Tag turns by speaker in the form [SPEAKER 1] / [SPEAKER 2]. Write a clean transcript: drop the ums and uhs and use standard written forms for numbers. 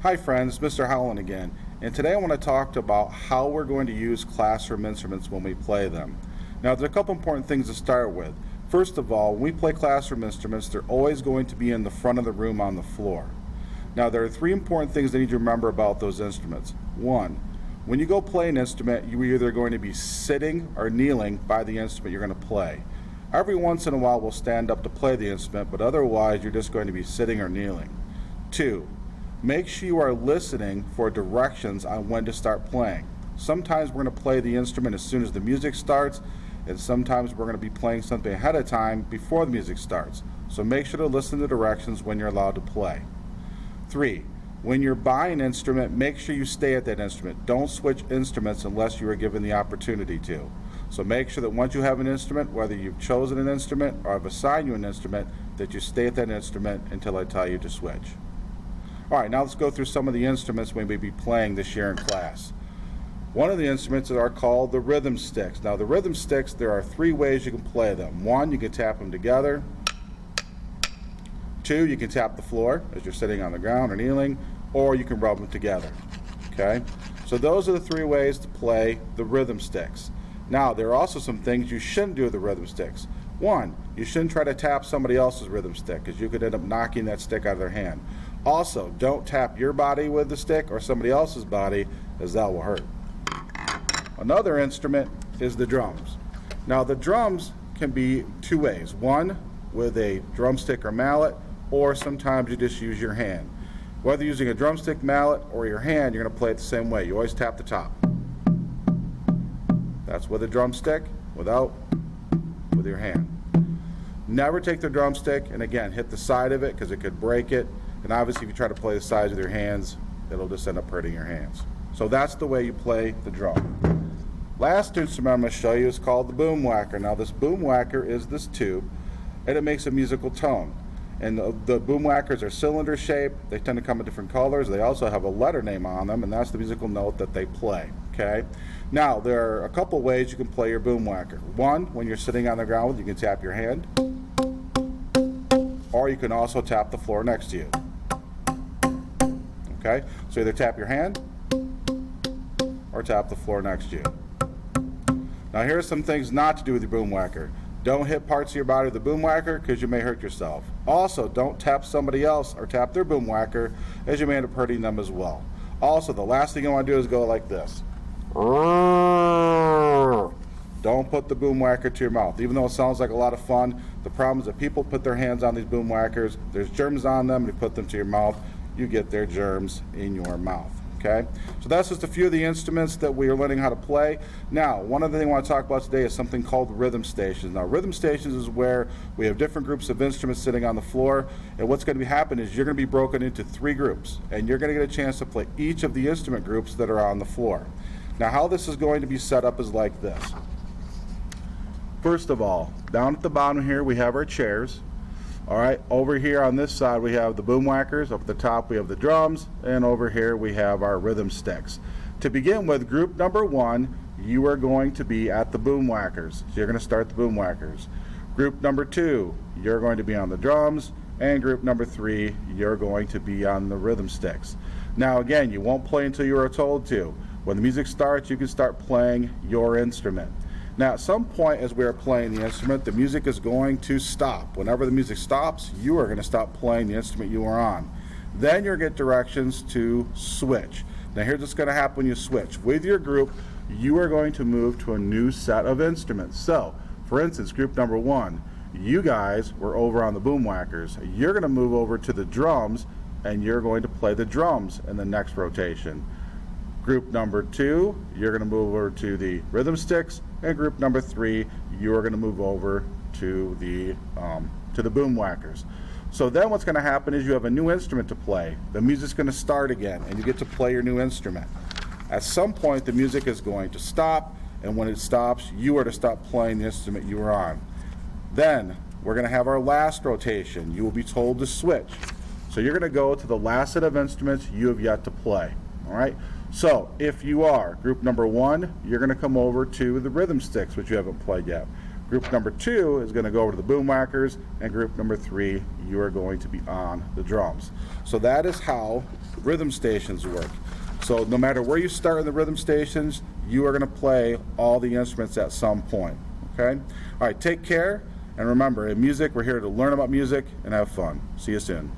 [SPEAKER 1] Hi friends, Mr. Howland again, and today I want to talk about how we're going to use classroom instruments when we play them. Now there's a couple important things to start with. First of all, when we play classroom instruments, they're always going to be in the front of the room on the floor. Now there are three important things that you need to remember about those instruments. One, when you go play an instrument, you're either going to be sitting or kneeling by the instrument you're going to play. Every once in a while we'll stand up to play the instrument, but otherwise you're just going to be sitting or kneeling. Two, make sure you are listening for directions on when to start playing. Sometimes we're going to play the instrument as soon as the music starts, and sometimes we're going to be playing something ahead of time before the music starts. So make sure to listen to directions when you're allowed to play. 3. When you're buying an instrument, make sure you stay at that instrument. Don't switch instruments unless you are given the opportunity to. So make sure that once you have an instrument, whether you've chosen an instrument or I've assigned you an instrument, that you stay at that instrument until I tell you to switch. Alright, now let's go through some of the instruments we may be playing this year in class. One of the instruments are called the rhythm sticks. Now the rhythm sticks, there are three ways you can play them. One, you can tap them together. Two, you can tap the floor as you're sitting on the ground or kneeling, or you can rub them together. Okay? So those are the three ways to play the rhythm sticks. Now there are also some things you shouldn't do with the rhythm sticks. One, you shouldn't try to tap somebody else's rhythm stick because you could end up knocking that stick out of their hand. Also, don't tap your body with the stick or somebody else's body, as that will hurt. Another instrument is the drums. Now the drums can be two ways. One, with a drumstick or mallet, or sometimes you just use your hand. Whether using a drumstick, mallet, or your hand, you're going to play it the same way. You always tap the top. That's with a drumstick, with your hand. Never take the drumstick and again hit the side of it because it could break it. And obviously if you try to play the sides with your hands, it'll just end up hurting your hands. So that's the way you play the drum. Last instrument I'm going to show you is called the boom whacker. Now this boom whacker is this tube and it makes a musical tone. And the boom whackers are cylinder shaped. They tend to come in different colors. They also have a letter name on them, and that's the musical note that they play. Okay. Now there are a couple ways you can play your boom whacker. One, when you're sitting on the ground, you can tap your hand, or you can also tap the floor next to you. Okay. So either tap your hand or tap the floor next to you. Now here are some things not to do with your boom whacker. Don't hit parts of your body with the boom whacker because you may hurt yourself. Also, don't tap somebody else or tap their boom whacker as you may end up hurting them as well. Also, the last thing you want to do is go like this. Don't put the boom whacker to your mouth. Even though it sounds like a lot of fun, the problem is that people put their hands on these boom whackers, there's germs on them, and you put them to your mouth, you get their germs in your mouth. Okay, so that's just a few of the instruments that we are learning how to play. Now, one other thing I want to talk about today is something called rhythm stations. Now, rhythm stations is where we have different groups of instruments sitting on the floor, and what's going to happen is you're going to be broken into three groups, and you're going to get a chance to play each of the instrument groups that are on the floor. Now, how this is going to be set up is like this. First of all, down at the bottom here we have our chairs. Alright, over here on this side we have the boom whackers, up at the top we have the drums, and over here we have our rhythm sticks. To begin with, group number 1, you are going to be at the boom whackers. So you're going to start the boom whackers. Group number 2, you're going to be on the drums, and group number 3, you're going to be on the rhythm sticks. Now again, you won't play until you are told to. When the music starts, you can start playing your instrument. Now at some point as we are playing the instrument, the music is going to stop. Whenever the music stops, you are going to stop playing the instrument you are on. Then you'll get directions to switch. Now here's what's going to happen when you switch. With your group, you are going to move to a new set of instruments. So, for instance, group number 1, you guys were over on the boom whackers. You're going to move over to the drums, and you're going to play the drums in the next rotation. Group number 2, you're going to move over to the rhythm sticks, and group number 3, you're going to move over to the boom whackers. So then what's going to happen is you have a new instrument to play. The music's going to start again, and you get to play your new instrument. At some point, the music is going to stop, and when it stops, you are to stop playing the instrument you were on. Then we're going to have our last rotation. You will be told to switch. So you're going to go to the last set of instruments you have yet to play. All right. So if you are group number 1, you're going to come over to the rhythm sticks, which you haven't played yet. Group number 2 is going to go over to the boom whackers, and group number 3, you are going to be on the drums. So that is how rhythm stations work. So no matter where you start in the rhythm stations, you are going to play all the instruments at some point. Okay? All right, take care. And remember, in music, we're here to learn about music and have fun. See you soon.